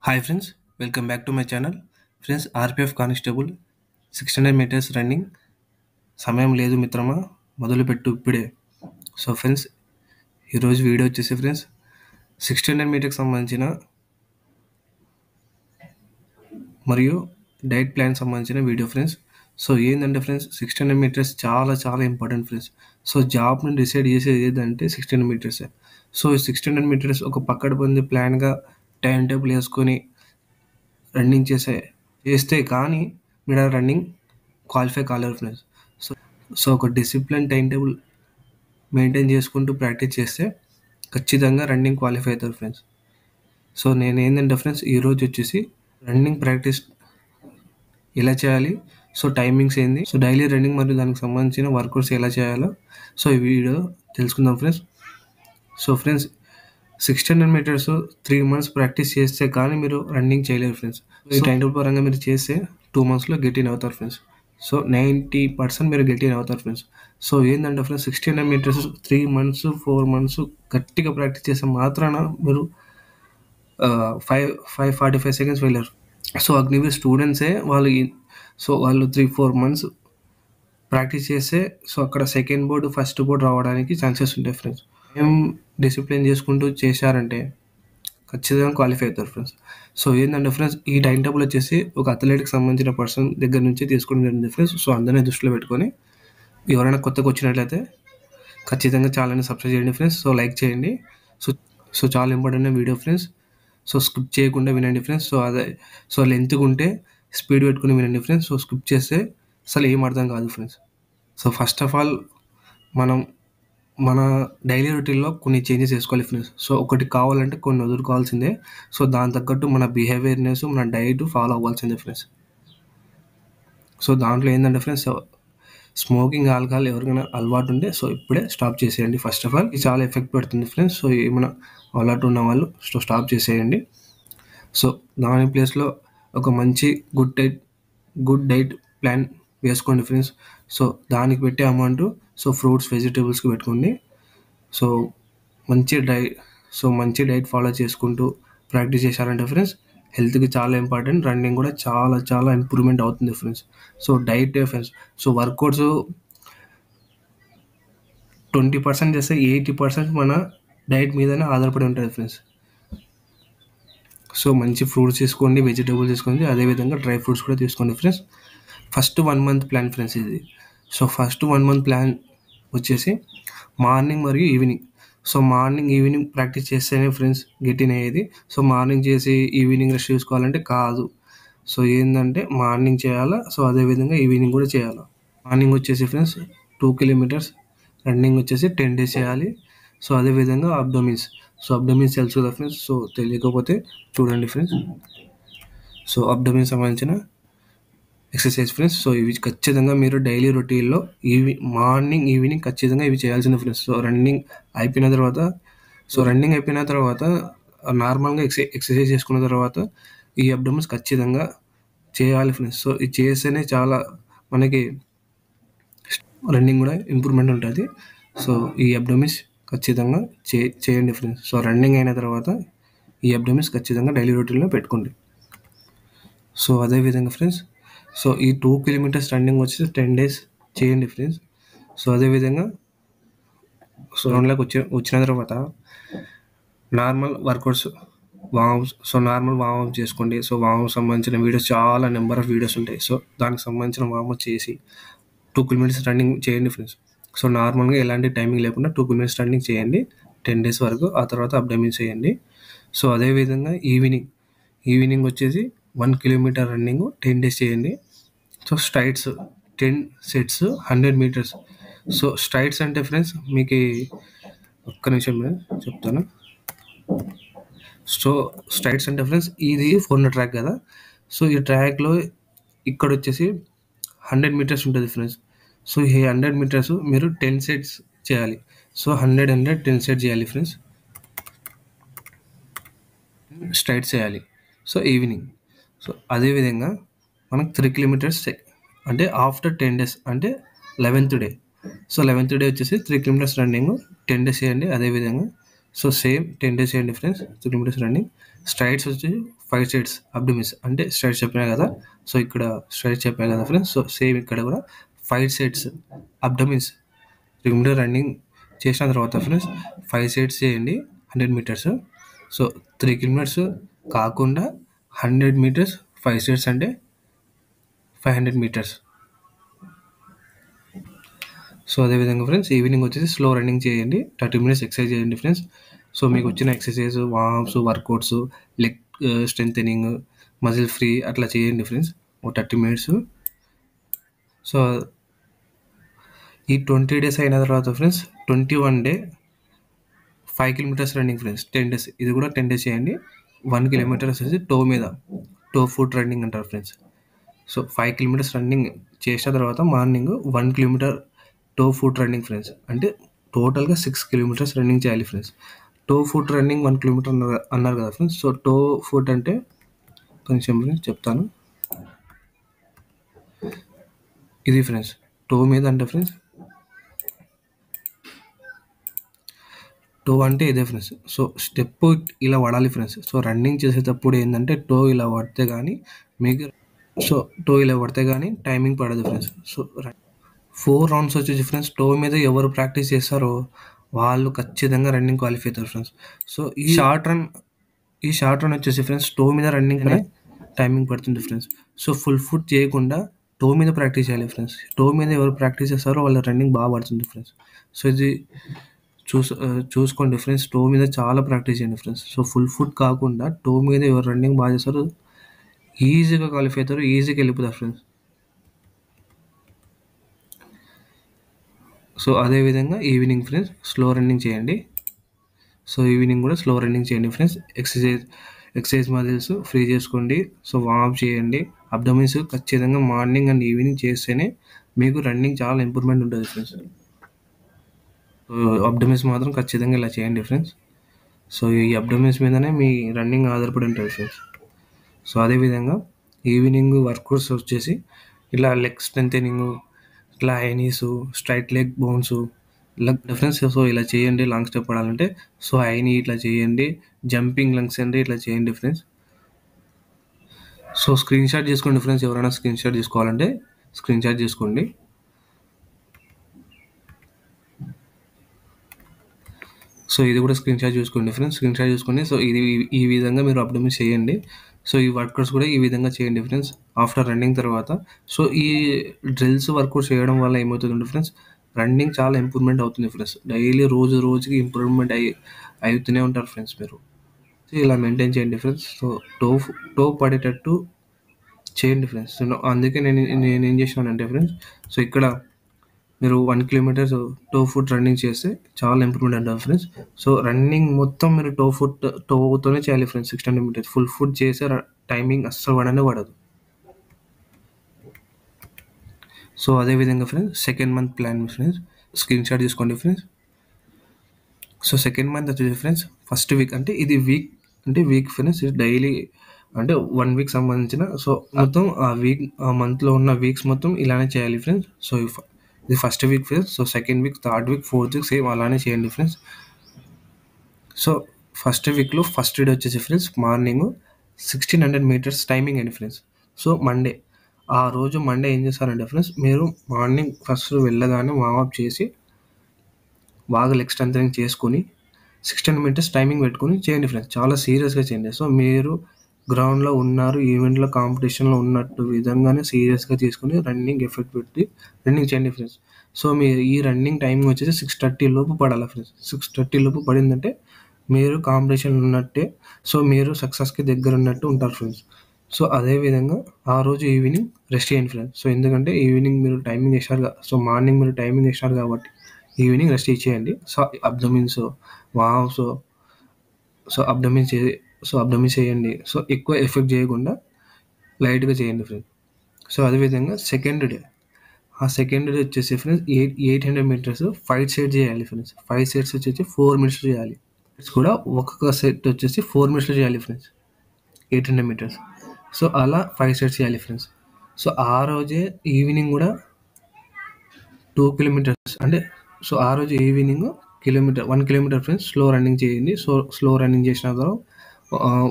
Hi friends, welcome back to my channel. Friends, RPF constable 600 metres running సమయం లేదు మిత్రమా, మొదలుపెట్టు ఇప్పుడే. సో ఫ్రెండ్స్, ఈరోజు వీడియో వచ్చేసి ఫ్రెండ్స్ 600 మీటర్కి సంబంధించిన మరియు డైట్ ప్లాన్ సంబంధించిన వీడియో ఫ్రెండ్స్. సో ఏంటంటే ఫ్రెండ్స్, 600 మీటర్స్ చాలా చాలా ఇంపార్టెంట్ ఫ్రెండ్స్. సో జాబ్ని డిసైడ్ చేసేది ఏదంటే 600 మీటర్సే. సో 600 మీటర్స్ ఒక పక్కడబంది ప్లాన్గా టైం టేబుల్ వేసుకొని రన్నింగ్ చేస్తే కానీ మీరు ఆ రన్నింగ్ క్వాలిఫై కాలేరు ఫ్రెండ్స్. సో ఒక డిసిప్లిన్ టైం టేబుల్ మెయింటైన్ చేసుకుంటూ ప్రాక్టీస్ చేస్తే ఖచ్చితంగా రన్నింగ్ క్వాలిఫై అవుతారు ఫ్రెండ్స్. సో నేను ఏంటంటే ఫ్రెండ్స్, ఈరోజు వచ్చేసి రన్నింగ్ ప్రాక్టీస్ ఎలా చేయాలి, సో టైమింగ్స్ ఏంది, సో డైలీ రన్నింగ్ మరియు దానికి సంబంధించిన వర్కౌట్స్ ఎలా చేయాలో సో ఈ వీడియో తెలుసుకుందాం friends. So friends, 600 metres 3 months practice చేస్తే కానీ మీరు రన్నింగ్ చేయలేరు ఫ్రెండ్స్. ఈ టైం టేబుల్ పరంగా మీరు చేస్తే 2 monthsలో గెట్ ఇన్ అవుతారు ఫ్రెండ్స్. సో 90% మీరు గెట్ ఇన్ అవుతారు ఫ్రెండ్స్. సో ఏంటంటే ఫ్రెండ్స్, 600 మీటర్స్ 3 months 4 months గట్టిగా ప్రాక్టీస్ చేస్తే మాత్రాన మీరు 5:45 seconds వెళ్ళారు. సో అగ్నివీర్ స్టూడెంట్సే వాళ్ళు 3-4 months ప్రాక్టీస్ చేస్తే సో అక్కడ సెకండ్ బోర్డు ఫస్ట్ బోర్డు రావడానికి ఛాన్సెస్ ఉంటాయి ఫ్రెండ్స్. ఏం డిసిప్లిన్ చేసుకుంటూ చేశారంటే ఖచ్చితంగా క్వాలిఫై అవుతారు ఫ్రెండ్స్. సో ఏంటంటే ఫ్రెండ్స్, ఈ టైం టేబుల్ వచ్చేసి ఒక అథ్లెట్కి సంబంధించిన పర్సన్ దగ్గర నుంచి తీసుకోవడం జరిగింది ఫ్రెండ్స్. సో అందరినీ దృష్టిలో పెట్టుకొని ఎవరైనా కొత్తగా వచ్చినట్లయితే ఖచ్చితంగా ఛానల్ని సబ్స్క్రైబ్ చేయండి ఫ్రెండ్స్. సో లైక్ చేయండి. సో చాలా important video friends. So skip చేయకుండా వినండి ఫ్రెండ్స్. సో లెంత్గా ఉంటే స్పీడ్ పెట్టుకుని వినండి ఫ్రెండ్స్. సో స్కిప్ చేస్తే అసలు ఏం అర్థం కాదు friends. So first of all మన డైలీ రొటీన్లో కొన్ని చేంజెస్ చేసుకోవాలి ఫ్రెండ్స్. సో ఒకటి కావాలంటే కొన్ని వదులుకోవాల్సిందే. సో దాని తగ్గట్టు మన బిహేవియర్నెస్, మన డైట్ ఫాలో అవ్వాల్సిందే ఫ్రెండ్స్. సో దాంట్లో ఏంటంటే ఫ్రెండ్స్, స్మోకింగ్, ఆల్కహాల్ ఎవరికైనా అలవాటు ఉంటే సో ఇప్పుడే స్టాప్ చేసేయండి. ఫస్ట్ ఆఫ్ ఆల్ ఇది చాలా ఎఫెక్ట్ పెడుతుంది ఫ్రెండ్స్. సో ఏమైనా అలవాటు ఉన్న వాళ్ళు స్టాప్ చేసేయండి. సో దాని ప్లేస్లో ఒక మంచి గుడ్ డైట్ ప్లాన్ వేసుకోండి ఫ్రెండ్స్. సో దానికి పెట్టే అమౌంట్ సో ఫ్రూట్స్, వెజిటేబుల్స్కి పెట్టుకోండి. సో మంచి డైట్ ఫాలో చేసుకుంటూ ప్రాక్టీస్ చేశారంటే ఫ్రెండ్స్ హెల్త్కి చాలా ఇంపార్టెంట్. రన్నింగ్ కూడా చాలా చాలా ఇంప్రూవ్మెంట్ అవుతుంది friends. So diet friends, so workouts 20% చేస్తే 80% మన డైట్ మీదనే ఆధారపడి ఉంటుంది ఫ్రెండ్స్. సో మంచి ఫ్రూట్స్ తీసుకోండి, వెజిటేబుల్స్ తీసుకోండి, అదేవిధంగా డ్రై ఫ్రూట్స్ కూడా తీసుకోండి friends. First 1 month plan friends ఇది. సో ఫస్ట్ 1 month ప్లాన్ వచ్చేసి మార్నింగ్ మరియు evening. So morning evening practice చేస్తేనే ఫ్రెండ్స్ గెట్ ఇన్ అయ్యేది. సో మార్నింగ్ చేసి ఈవినింగ్ రెస్ట్ తీసుకోవాలంటే కాదు. సో ఏంటంటే మార్నింగ్ చేయాలా, సో అదేవిధంగా ఈవినింగ్ కూడా చేయాలా. మార్నింగ్ వచ్చేసి ఫ్రెండ్స్ 2 kilometers రన్నింగ్ వచ్చేసి 10 days చేయాలి. సో అదేవిధంగా అబ్డోమిన్స్ తెలుసు కదా ఫ్రెండ్స్. సో తెలియకపోతే చూడండి ఫ్రెండ్స్. సో అబ్డోమిన్స్ సంబంధించిన ఎక్సర్సైజ్ ఫ్రెండ్స్. సో ఇవి ఖచ్చితంగా మీరు డైలీ రొటీన్లో మార్నింగ్ ఈవినింగ్ ఖచ్చితంగా ఇవి చేయాల్సిందే ఫ్రెండ్స్. సో రన్నింగ్ అయిపోయిన తర్వాత నార్మల్గా ఎక్సర్సైజ్ చేసుకున్న తర్వాత ఈ అబ్డోమిన్స్ ఖచ్చితంగా చేయాలి ఫ్రెండ్స్. సో ఇది చేస్తేనే చాలా మనకి రన్నింగ్ కూడా ఇంప్రూవ్మెంట్ ఉంటుంది. సో ఈ అబ్డోమిన్స్ ఖచ్చితంగా చేయండి ఫ్రెండ్స్. సో రన్నింగ్ అయిన తర్వాత ఈ అబ్డోమిన్స్ ఖచ్చితంగా డైలీ రొటీన్లో పెట్టుకోండి. సో అదేవిధంగా ఫ్రెండ్స్, సో ఈ 2 kilometers రన్నింగ్ వచ్చి 10 days చేయండి ఫ్రెండ్స్. సో అదేవిధంగా సో రౌండ్లోకి వచ్చిన తర్వాత నార్మల్ వర్కౌట్స్ నార్మల్ వార్మప్ చేసుకోండి. సో వార్మప్ సంబంధించిన వీడియోస్ చాలా నెంబర్ ఆఫ్ వీడియోస్ ఉంటాయి. సో దానికి సంబంధించిన వార్మప్ చేసి 2 kilometers రన్నింగ్ చేయండి ఫ్రెండ్స్. సో నార్మల్గా ఎలాంటి టైమింగ్ లేకుండా 2 kilometers రన్నింగ్ చేయండి 10 days వరకు. ఆ తర్వాత అబ్డోమిన్స్ చేయండి. సో అదేవిధంగా ఈవినింగ్ వచ్చేసి 1 kilometer రన్నింగ్ 10 days చేయండి. So Strides 10 sets 100 meters. So Strides అంటే ఫ్రెండ్స్ మీకు ఒక్క నిమిషం చెప్తాను. సో స్ట్రైట్స్ అంటే ఫ్రెండ్స్ ఇది 400 track కదా. సో ఈ ట్రాక్లో ఇక్కడ వచ్చేసి 100 meters ఉంటుంది ఫ్రెండ్స్. సో ఈ 100 meters మీరు 10 sets చేయాలి. సో 100 10 sets చేయాలి ఫ్రెండ్స్. స్ట్రైట్స్ చేయాలి. So evening. సో అదేవిధంగా మనకు 3 kilometers అంటే ఆఫ్టర్ 10 days అంటే 11th day. So 11th day వచ్చేసి 3 kilometers రన్నింగ్ 10 days చేయండి. అదేవిధంగా సో సేమ్ 10 days చేయండి ఫ్రెండ్స్ 3 kilometers రన్నింగ్. స్ట్రైట్స్ వచ్చి 5 సెట్స్ అబ్డమిన్స్ అంటే స్ట్రెచ్ చెప్పినా కదా. సో ఇక్కడ స్ట్రెచ్ చెప్పాను కదా ఫ్రెండ్స్. సో సేమ్ ఇక్కడ కూడా 5 సెట్స్ అబ్డమిన్స్ 3 మీటర్ రన్నింగ్ చేసిన తర్వాత ఫ్రెండ్స్ 5 సెట్స్ చేయండి 100 మీటర్స్. సో 3 కిలోమీటర్స్ కాకుండా 100 మీటర్స్ 5 సెట్స్ అంటే 500 మీటర్స్. సో అదేవిధంగా ఫ్రెండ్స్ ఈవినింగ్ వచ్చేసి స్లో రన్నింగ్ చేయండి, 30 మినిట్స్ ఎక్సర్సైజ్ చేయండి ఫ్రెండ్స్. సో మీకు వచ్చిన exercise worms, workouts, leg strengthening, muscle free అట్లా చేయండి ఫ్రెండ్స్ ఓ 30 మినిట్స్. సో ఈ 20 డేస్ అయిన తర్వాత friends 21 day 5 kilometres running friends 10 days. ఇది కూడా 10 డేస్ చేయండి. 1 కిలోమీటర్ వచ్చేసి టో మీద టో ఫుట్ రన్నింగ్ అంటారు ఫ్రెండ్స్. సో 5 కిలోమీటర్స్ రన్నింగ్ చేసిన తర్వాత morning 1 kilometre toe foot running friends. అంటే టోటల్గా 6 కిలోమీటర్స్ రన్నింగ్ చేయాలి friends. Toe foot running 1 kilometre అన్నారు కదా ఫ్రెండ్స్. సో టో ఫుట్ అంటే కొంచెం చెప్తాను. ఇది ఫ్రెండ్స్ టో మీద అంటే ఫ్రెండ్స్ టో అంటే ఇదే ఫ్రెండ్స్. సో స్టెప్ ఇలా పడాలి ఫ్రెండ్స్. సో రన్నింగ్ చేసేటప్పుడు ఏంటంటే టో ఇలా పడితే కానీ మీకు టో ఇలా పడితే కానీ టైమింగ్ పడదు ఫ్రెండ్స్. సో 4 రౌండ్స్ వచ్చేసి ఫ్రెండ్స్ టో మీద ఎవరు ప్రాక్టీస్ చేస్తారో వాళ్ళు ఖచ్చితంగా రన్నింగ్ క్వాలిఫై అవుతారు ఫ్రెండ్స్. సో ఈ షార్ట్ రన్ వచ్చేసి ఫ్రెండ్స్ టో మీద రన్నింగ్ టైమింగ్ పడుతుంది ఫ్రెండ్స్. సో ఫుల్ ఫుట్ చేయకుండా టో మీద ప్రాక్టీస్ చేయాలి ఫ్రెండ్స్. టో మీద ఎవరు ప్రాక్టీస్ చేస్తారో వాళ్ళ రన్నింగ్ బాగా పడుతుంది ఫ్రెండ్స్. సో ఇది చూసుకోండి ఫ్రెండ్స్. టో మీద చాలా ప్రాక్టీస్ చేయండి ఫ్రెండ్స్. సో ఫుల్ ఫుట్ కాకుండా టో మీద ఎవరు రన్నింగ్ బాగా చేస్తారో ఈజీగా క్వాలిఫై అవుతారు, ఈజీగా వెళ్ళిపోతారు ఫ్రెండ్స్. సో అదేవిధంగా ఈవినింగ్ ఫ్రెండ్స్ స్లో రన్నింగ్ చేయండి. సో ఈవినింగ్ కూడా స్లో రన్నింగ్ చేయండి ఫ్రెండ్స్. ఎక్సర్సైజ్ మజిల్స్ ఫ్రీ చేసుకోండి. సో వార్మ్ చేయండి. అబ్డమిన్స్ ఖచ్చితంగా మార్నింగ్ అండ్ ఈవినింగ్ చేస్తేనే మీకు రన్నింగ్ చాలా ఇంప్రూవ్మెంట్ ఉంటుంది ఫ్రెండ్స్. అబ్డమిన్స్ మాత్రం ఖచ్చితంగా ఇలా చేయండి ఫ్రెండ్స్. సో ఈ అబ్డమిన్స్ మీదనే మీ రన్నింగ్ ఆధారపడి ఉంటుంది ఫ్రెండ్స్. సో అదేవిధంగా ఈవినింగ్ వర్కౌట్స్ వచ్చేసి ఇలా లెగ్ స్ట్రెంథెనింగ్, ఇట్లా ఐనీస్, స్ట్రైట్ లెగ్ బౌన్స్ ఇలా డిఫరెన్స్. సో ఇలా చేయండి లాంగ్ స్టెప్ పడాలంటే. సో ఐనీ ఇట్లా చేయండి, జంపింగ్ లంగ్స్ అండి ఇట్లా చేయండి ఫ్రెండ్స్. సో స్క్రీన్ షాట్ చేసుకోండి ఫ్రెండ్స్. ఎవరైనా స్క్రీన్ షాట్ తీసుకోవాలంటే స్క్రీన్ షాట్ చేసుకోండి. సో ఇది కూడా స్క్రీన్ షాట్ చూసుకోండి ఫ్రెండ్స్. స్క్రీన్ షాట్ చూసుకోండి. సో ఇది ఈ విధంగా మీరు అబ్డమిన్స్ చేయండి. సో ఈ వర్కౌట్స్ కూడా ఈ విధంగా చేయండి ఫ్రెండ్స్ ఆఫ్టర్ రన్నింగ్ తర్వాత. సో ఈ డ్రిల్స్ వర్కౌట్ చేయడం వల్ల ఏమవుతుందంటే ఫ్రెండ్స్ రన్నింగ్ చాలా ఇంప్రూవ్మెంట్ అవుతుంది ఫ్రెండ్స్. డైలీ రోజుకి ఇంప్రూవ్మెంట్ అవుతూనే ఉంటారు ఫ్రెండ్స్ మీరు. సో ఇలా మెయింటైన్ చేయండి ఫ్రెండ్స్. సో టో పడేటట్టు చేయండి ఫ్రెండ్స్. అందుకే నేను ఏం చేసినానంటే ఫ్రెండ్స్, సో ఇక్కడ మీరు 1 కిలోమీటర్ టో ఫుట్ రన్నింగ్ చేస్తే చాలా ఇంప్రూవ్మెంట్ అంటారు ఫ్రెండ్స్. సో రన్నింగ్ మొత్తం మీరు టోతోనే చేయాలి ఫ్రెండ్స్. 600 మీటర్స్ ఫుల్ ఫుట్ చేసే టైమింగ్ అస్సలు పడదు. సో అదేవిధంగా friends second month plan friends screen shot తీసుకోండి ఫ్రెండ్స్. సో సెకండ్ మంత్ వచ్చేసి ఫ్రెండ్స్ ఫస్ట్ వీక్ అంటే ఇది వీక్ ఫ్రెండ్స్. ఇది డైలీ అంటే 1 వీక్ సంబంధించిన. సో మొత్తం ఆ మంత్లో ఉన్న వీక్స్ మొత్తం ఇలానే చేయాలి ఫ్రెండ్స్. సో ఇది first week friends. So second week, third week, fourth week same అలానే చేయండి ఫ్రెండ్స్. సో ఫస్ట్ వీక్లో ఫస్ట్ డే వచ్చేసి ఫ్రెండ్స్ మార్నింగ్ 1600 మీటర్స్ టైమింగ్ అండి ఫ్రెండ్స్. సో మండే ఏం చేస్తారంటే ఫ్రెండ్స్ మీరు మార్నింగ్ ఫస్ట్ వెళ్ళగానే వార్మప్ చేసి బాగా లెగ్ స్ట్రెంథెనింగ్ చేసుకొని 1600 మీటర్స్ టైమింగ్ పెట్టుకొని చేయండి ఫ్రెండ్స్. చాలా సీరియస్గా చేయండి. సో మీరు గ్రౌండ్లో ఉన్నారు, ఈవెంట్లో కాంపిటీషన్లో ఉన్నట్టు విధంగానే సీరియస్గా తీసుకొని రన్నింగ్ ఎఫెక్ట్ పెట్టి రన్నింగ్ చేయండి ఫ్రెండ్స్. సో మీరు ఈ రన్నింగ్ టైమింగ్ వచ్చేసి 6:30 లోపు పడాలి ఫ్రెండ్స్. 6:30 లోపు పడిందంటే మీరు కాంపిటీషన్ ఉన్నట్టే. సో మీరు సక్సెస్కి దగ్గర ఉన్నట్టు ఉంటారు ఫ్రెండ్స్. సో అదేవిధంగా ఆ రోజు ఈవినింగ్ రెస్ట్ చేయండి ఫ్రెండ్స్. సో ఎందుకంటే ఈవినింగ్ మీరు టైమింగ్ వేసారు, సో మార్నింగ్ మీరు టైమింగ్ వేసినారు కాబట్టి ఈవినింగ్ రెస్ట్ ఇచ్చేయండి. సో అబ్డమిన్స్, వామ్స్, సో అబ్డమిన్స్ చేయండి. సో ఎక్కువ ఎఫెక్ట్ చేయకుండా లైట్గా చేయండి ఫ్రెండ్స్. సో అదేవిధంగా సెకండ్ డే వచ్చేసి ఫ్రెండ్స్ 800 మీటర్స్ 5 సెట్స్ చేయాలి ఫ్రెండ్స్. 5 సెట్స్ వచ్చేసి 4 మినిట్స్ చేయాలి. కూడా ఒక్కొక్క సెట్ వచ్చేసి 4 మినిట్స్లో చేయాలి ఫ్రెండ్స్ 800 మీటర్స్. సో అలా 5 సెట్స్ చేయాలి ఫ్రెండ్స్. సో ఆ రోజే ఈవినింగ్ కూడా 2 కిలోమీటర్స్ అంటే సో ఆ రోజు evening 1 kilometre friends slow running చేయండి. సో స్లో రన్నింగ్ చేసిన తర్వాత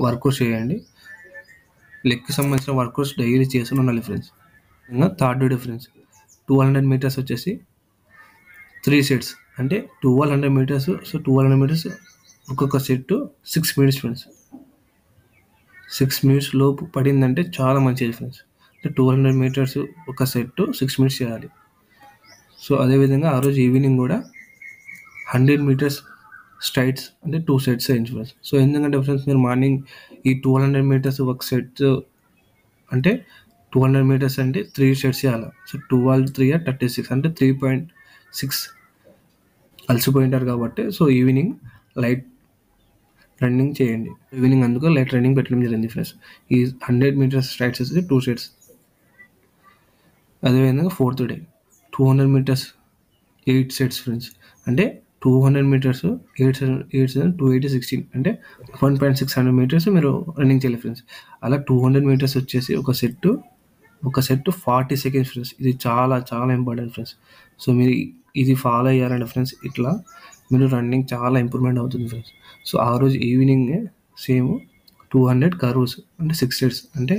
వర్కౌట్ చేయండి. లెగ్కి సంబంధించిన వర్కౌట్స్ డైలీ చేస్తూనే ఉండాలి ఫ్రెండ్స్. ఇంకా థర్డ్ డిఫరెన్స్ 1200 మీటర్స్ వచ్చేసి 3 సెట్స్ అంటే 1200 మీటర్స్. సో 1200 మీటర్స్ ఒక్కొక్క సెట్ 6 మినిట్స్ ఫ్రెండ్స్. 6 మినిట్స్ లోపు పడిందంటే చాలా మంచిది ఫ్రెండ్స్. అంటే 1200 మీటర్స్ ఒక సెట్ 6 మినిట్స్ చేయాలి. సో అదేవిధంగా ఆ రోజు ఈవినింగ్ కూడా 100 మీటర్స్ స్ట్రైట్స్ అంటే 2 సెట్స్ అయింది ఫ్రెండ్స్. సో ఎందుకంటే ఫ్రెండ్స్ మీరు మార్నింగ్ ఈ 1200 మీటర్స్ ఒక సెట్ అంటే 1200 మీటర్స్ అంటే 3 సెట్స్ చేయాలి. సో 12 3 36 అంటే 3.6 అలసిపోయింటారు కాబట్టి సో ఈవినింగ్ లైట్ రన్నింగ్ చేయండి. ఈవినింగ్ అందుకు లైట్ రన్నింగ్ పెట్టడం జరిగింది ఫ్రెండ్స్. ఈ 100 మీటర్స్ స్ట్రైట్స్ వచ్చి 2 సెట్స్. అదేవిధంగా 4th day 200 metres 8 sets friends. అంటే 200 మీటర్స్ 8 7 280 16 అంటే 1.600 మీటర్స్ మీరు రన్నింగ్ చేయాలి ఫ్రెండ్స్. అలా 200 మీటర్స్ వచ్చేసి ఒక సెట్ 40 సెకండ్స్ ఫ్రెండ్స్. ఇది చాలా చాలా ఇంపార్టెంట్ ఫ్రెండ్స్. సో మీరు ఇది ఫాలో అయ్యారంటే ఫ్రెండ్స్ ఇట్లా మీరు రన్నింగ్ చాలా ఇంప్రూవ్మెంట్ అవుతుంది ఫ్రెండ్స్. సో ఆ రోజు ఈవినింగ్ సేమ్ 200 కర్వ్స్ అంటే 6 సెట్స్. అంటే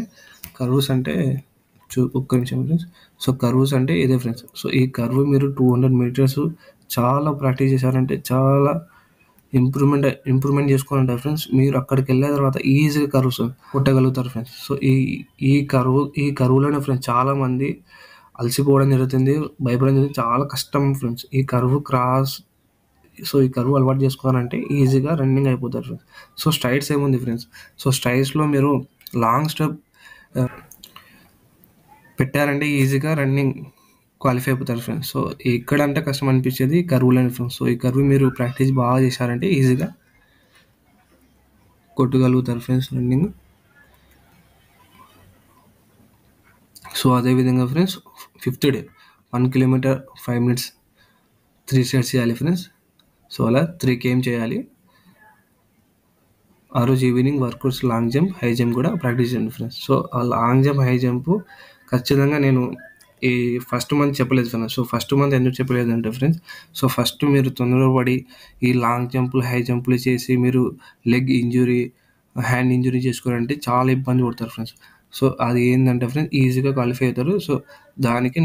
కర్వ్స్ అంటే ఒక్క నిమిషం ఫ్రెండ్స్. సో కర్వ్స్ అంటే ఇదే ఫ్రెండ్స్. సో ఈ కర్వ్ మీరు 200 మీటర్స్ చాలా ప్రాక్టీస్ చేశారంటే చాలా ఇంప్రూవ్మెంట్ చేసుకోవాలంటే ఫ్రెండ్స్ మీరు అక్కడికి వెళ్ళిన తర్వాత ఈజీగా కర్వ్స్ కొట్టగలుగుతారు ఫ్రెండ్స్. సో ఈ కర్వ్లోనే ఫ్రెండ్స్ చాలామంది అలసిపోవడం జరుగుతుంది, భయపడడం జరుగుతుంది. చాలా కష్టం ఫ్రెండ్స్ ఈ కర్వ్ క్రాస్. సో ఈ కర్వ్ అలవాటు చేసుకోవాలంటే ఈజీగా రన్నింగ్ అయిపోతారు ఫ్రెండ్స్. సో స్ట్రైట్స్ ఏముంది ఫ్రెండ్స్. సో స్ట్రైట్స్లో మీరు లాంగ్ స్టెప్ పెట్టారంటే ఈజీగా రన్నింగ్ క్వాలిఫై అయిపోతారు ఫ్రెండ్స్. సో ఎక్కడంటే కష్టం అనిపించేది కర్వ్లోనే ఫ్రెండ్స్. సో ఈ కర్వ్ మీరు ప్రాక్టీస్ బాగా చేశారంటే ఈజీగా కొట్టగలుగుతారు ఫ్రెండ్స్ రన్నింగ్. సో అదేవిధంగా friends 5th day 1 kilometre 5 minutes 3 sets చేయాలి ఫ్రెండ్స్. సో అలా 3 km చేయాలి. ఆ రోజు evening workouts long jump high jump కూడా ప్రాక్టీస్ చేయండి ఫ్రెండ్స్. సో ఆ లాంగ్ జంప్ హై జంప్ ఖచ్చితంగా నేను ఈ ఫస్ట్ మంత్ చెప్పలేదు ఫ్రెండ్స్. సో ఫస్ట్ మంత్ ఎందుకు చెప్పలేదు అంటే ఫ్రెండ్స్ సో ఫస్ట్ మీరు తొందరపడి ఈ లాంగ్ జంపులు హై జంపులు చేసి మీరు లెగ్ ఇంజురీ హ్యాండ్ ఇంజురీ చేసుకోవాలంటే చాలా ఇబ్బంది పడతారు ఫ్రెండ్స్. సో అది ఏంటంటే ఫ్రెండ్స్ ఈజీగా క్వాలిఫై అవుతారు. సో దానికి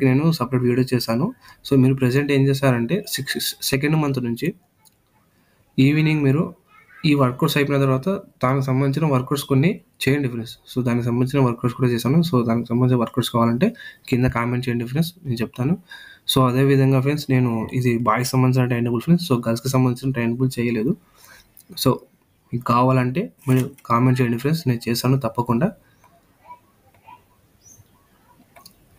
నేను సపరేట్ వీడియో చేశాను. సో మీరు ప్రెజెంట్ ఏం చేస్తారంటే సెకండ్ మంత్ నుంచి ఈవినింగ్ మీరు ఈ వర్కౌట్స్ అయిపోయిన తర్వాత దానికి సంబంధించిన వర్కౌట్స్ కొన్ని చేయండి ఫ్రెండ్స్. సో దానికి సంబంధించిన వర్కౌట్స్ కూడా చేశాను. సో దానికి సంబంధించిన వర్కౌట్స్ కావాలంటే కింద కామెంట్ చేయండి ఫ్రెండ్స్, నేను చెప్తాను. సో అదేవిధంగా ఫ్రెండ్స్ నేను ఇది బాయ్కి సంబంధించిన టైం టేబుల్ ఫ్రెండ్స్. సో గర్ల్స్కి సంబంధించిన టైం టేబుల్ చేయలేదు. సో మీకు కావాలంటే మీరు కామెంట్ చేయండి ఫ్రెండ్స్, నేను చేస్తాను తప్పకుండా.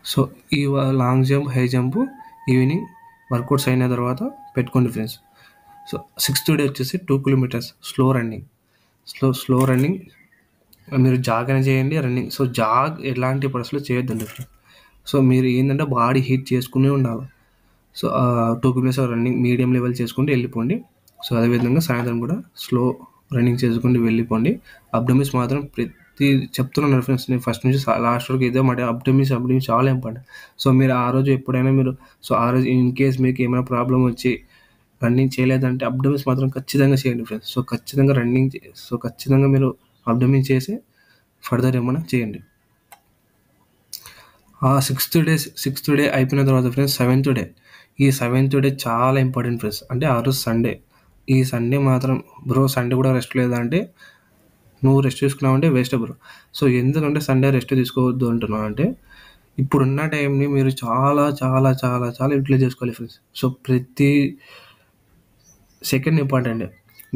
సో ఈ long jump high jump evening workouts అయిన తర్వాత పెట్టుకోండి ఫ్రెండ్స్. సో 6th డే వచ్చేసి 2 కిలోమీటర్స్ స్లో రన్నింగ్ మీరు జాగ్ అని చేయండి రన్నింగ్. సో జాగ్ ఎలాంటి పరిస్థితుల్లో చేయొద్దండి ఫ్రెండ్స్. సో మీరు ఏంటంటే బాడీ హీట్ చేసుకునే ఉండాలి. So 2 kilometres running medium level చేసుకుంటూ వెళ్ళిపోండి. సో అదేవిధంగా సాయంత్రం కూడా స్లో రన్నింగ్ చేసుకుంటూ వెళ్ళిపోండి. అబ్డమిన్స్ మాత్రం ప్రతి చెప్తున్నాను ఫ్రెండ్స్, నేను ఫస్ట్ నుంచి లాస్ట్ వరకు ఇదే మాట, అబ్డమిన్స్ చాలా ఇంపార్టెంట్. సో మీరు ఆ రోజు ఎప్పుడైనా ఆ రోజు ఇన్ కేస్ మీకు ఏమైనా ప్రాబ్లం వచ్చి రన్నింగ్ చేయలేదంటే అబ్డమిన్స్ మాత్రం ఖచ్చితంగా చేయండి ఫ్రెండ్స్. సో ఖచ్చితంగా మీరు అబ్డమిన్ చేసి ఫర్దర్ ఏమైనా చేయండి. ఆ 6th డే అయిపోయిన తర్వాత ఫ్రెండ్స్ 7th డే చాలా ఇంపార్టెంట్ ఫ్రెండ్స్. అంటే ఆ రోజు సండే. ఈ సండే మాత్రం సండే కూడా రెస్ట్ లేదంటే నువ్వు రెస్ట్ తీసుకున్నావంటే వేస్ట్ బ్రో. సో ఎందుకంటే సండే రెస్ట్ తీసుకోవద్దు అంటున్నావు అంటే ఇప్పుడున్న టైంని మీరు చాలా చాలా చాలా చాలా యూటిలైజ్ చేసుకోవాలి ఫ్రెండ్స్. సో ప్రతి సెకండ్ ఇంపార్టెంట్.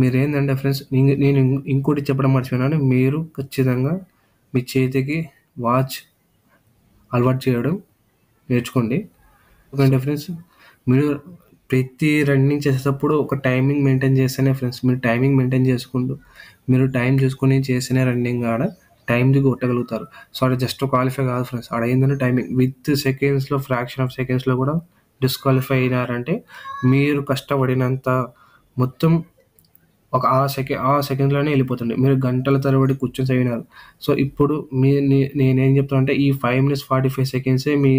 మీరు ఏంటంటే ఫ్రెండ్స్ నేను ఇంకోటి చెప్పడం మర్చిపోయినాను, మీరు ఖచ్చితంగా మీ చేతికి వాచ్ అలవాటు చేయడం నేర్చుకోండి. ఎందుకంటే ఫ్రెండ్స్ మీరు ప్రతి రన్నింగ్ చేసేటప్పుడు ఒక టైమింగ్ మెయింటైన్ చేస్తేనే ఫ్రెండ్స్ మీరు టైమింగ్ మెయింటైన్ చేసుకుంటూ మీరు టైం చూసుకొని చేస్తేనే రన్నింగ్ ఆడ టైంకి కొట్టగలుగుతారు. సో అక్కడ జస్ట్ క్వాలిఫై కాదు ఫ్రెండ్స్, ఆడ ఏంటంటే టైమింగ్ విత్ సెకండ్స్లో ఫ్రాక్షన్ ఆఫ్ సెకండ్స్లో కూడా డిస్క్వాలిఫై అయినారంటే మీరు కష్టపడినంత మొత్తం ఒక ఆ సెకండ్లోనే వెళ్ళిపోతుంది. మీరు గంటల తరబడి కూర్చొని చదివినారు. సో ఇప్పుడు నేనేం చెప్తాను అంటే ఈ 5 minutes 45 seconds మీ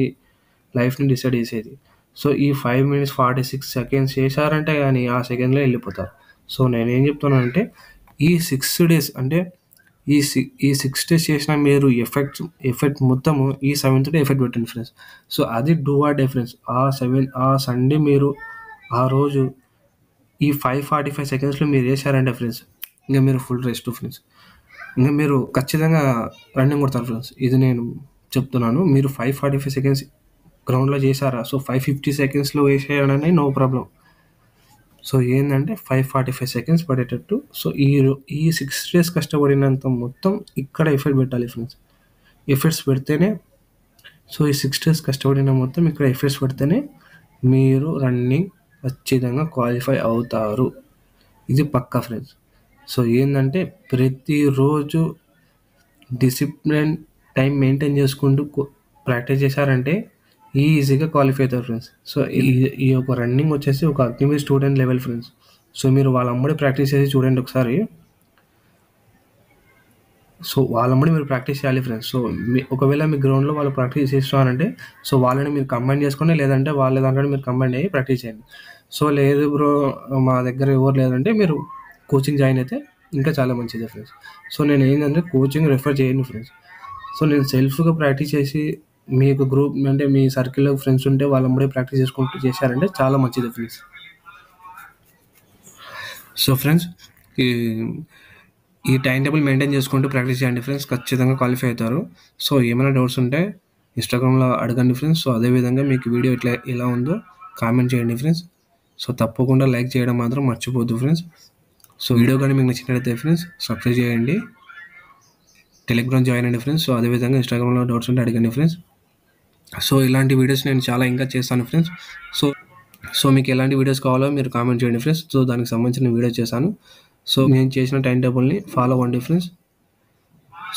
లైఫ్ని డిసైడ్ చేసేది. సో ఈ 5 minutes 46 seconds చేశారంటే కానీ ఆ సెకండ్లో వెళ్ళిపోతారు. సో నేనేం చెప్తున్నానంటే ఈ 6 days అంటే ఈ 6 డేస్ చేసిన మీరు ఎఫెక్ట్ మొత్తము ఈ 7th డే ఎఫెక్ట్ పెట్టండి ఫ్రెండ్స్. సో అది డూ ఆర్ డే ఫ్రెండ్స్. ఆ సండే మీరు ఆ రోజు ఈ 5:45 సెకండ్స్‌లో మీరు చేశారంటే ఫ్రెండ్స్, ఇంక మీరు ఫుల్ రెస్ట్ ఫ్రెండ్స్. ఇంక మీరు ఖచ్చితంగా రన్నింగ్ కొడతారు ఫ్రెండ్స్. ఇది నేను చెప్తున్నాను. మీరు 5:45 సెకండ్స్ గ్రౌండ్‌లో చేశారా, సో 5:50 సెకండ్స్‌లో వేసేయడమే నో ప్రాబ్లమ్. సో ఏందంటే 5:45 సెకండ్స్ పడేటట్టు. సో ఈ 6 డేస్ కష్టపడినంత మొత్తం ఇక్కడ ఎఫెక్ట్ పెట్టాలి ఫ్రెండ్స్. ఎఫెక్ట్స్ పెడితేనే, సో ఈ 6 డేస్ కష్టపడిన మొత్తం ఇక్కడ ఎఫెక్ట్స్ పెడితేనే మీరు రన్నింగ్ ఖచ్చితంగా క్వాలిఫై అవుతారు. ఇది పక్కా ఫ్రెండ్స్. సో ఏందంటే ప్రతిరోజు డిసిప్లిన్ టైం మెయింటైన్ చేసుకుంటూ ప్రాక్టీస్ చేశారంటే ఈజీగా క్వాలిఫై అవుతారు ఫ్రెండ్స్. సో ఈ యొక్క రన్నింగ్ వచ్చేసి ఒక Agniveer student level friends. So మీరు వాళ్ళమ్మడే ప్రాక్టీస్ చేసి చూడండి ఒకసారి. సో వాళ్ళమ్మడి మీరు ప్రాక్టీస్ చేయాలి ఫ్రెండ్స్. సో ఒకవేళ మీ గ్రౌండ్లో వాళ్ళు ప్రాక్టీస్ చేస్తున్నారంటే సో వాళ్ళని మీరు కంబైన్ చేసుకోండి, లేదంటే వాళ్ళ దాంట్లో మీరు కంబైన్ అయ్యి ప్రాక్టీస్ చేయండి. సో లేదు బ్రో మా దగ్గర ఎవరు లేదంటే మీరు కోచింగ్ జాయిన్ అయితే ఇంకా చాలా మంచిది ఫ్రెండ్స్. సో నేను ఏంటంటే కోచింగ్ రెఫర్ చేయను ఫ్రెండ్స్. సో నేను సెల్ఫ్గా ప్రాక్టీస్ చేసి మీకు గ్రూప్ అంటే మీ సర్కిల్లో ఫ్రెండ్స్ ఉంటే వాళ్ళమ్మడే ప్రాక్టీస్ చేసుకుంటూ చేశారంటే చాలా మంచిది ఫ్రెండ్స్. సో ఫ్రెండ్స్ ఈ టైం టేబుల్ మెయింటైన్ చేసుకుంటూ ప్రాక్టీస్ చేయండి ఫ్రెండ్స్, ఖచ్చితంగా క్వాలిఫై అవుతారు. సో ఏమైనా డౌట్స్ ఉంటే ఇన్స్టాగ్రామ్లో అడగండి ఫ్రెండ్స్. సో అదేవిధంగా మీకు వీడియో ఎలా ఉందో కామెంట్ చేయండి ఫ్రెండ్స్. సో తప్పకుండా లైక్ చేయడం మాత్రం మర్చిపోద్దు ఫ్రెండ్స్. సో వీడియో కానీ మీకు నచ్చినట్లయితే ఫ్రెండ్స్ సబ్స్క్రైబ్ చేయండి, టెలిగ్రామ్ జాయిన్ అయ్యండి ఫ్రెండ్స్. సో అదేవిధంగా ఇన్స్టాగ్రామ్లో డౌట్స్ ఉంటే అడగండి ఫ్రెండ్స్. సో ఇలాంటి వీడియోస్ నేను చాలా ఇంకా చేస్తాను ఫ్రెండ్స్. సో మీకు ఎలాంటి వీడియోస్ కావాలో మీరు కామెంట్ చేయండి ఫ్రెండ్స్. సో దానికి సంబంధించిన వీడియో చేశాను. సో నేను చేసిన టైం టేబుల్ని ఫాలో అవ్వండి friends.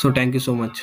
So thank you so much.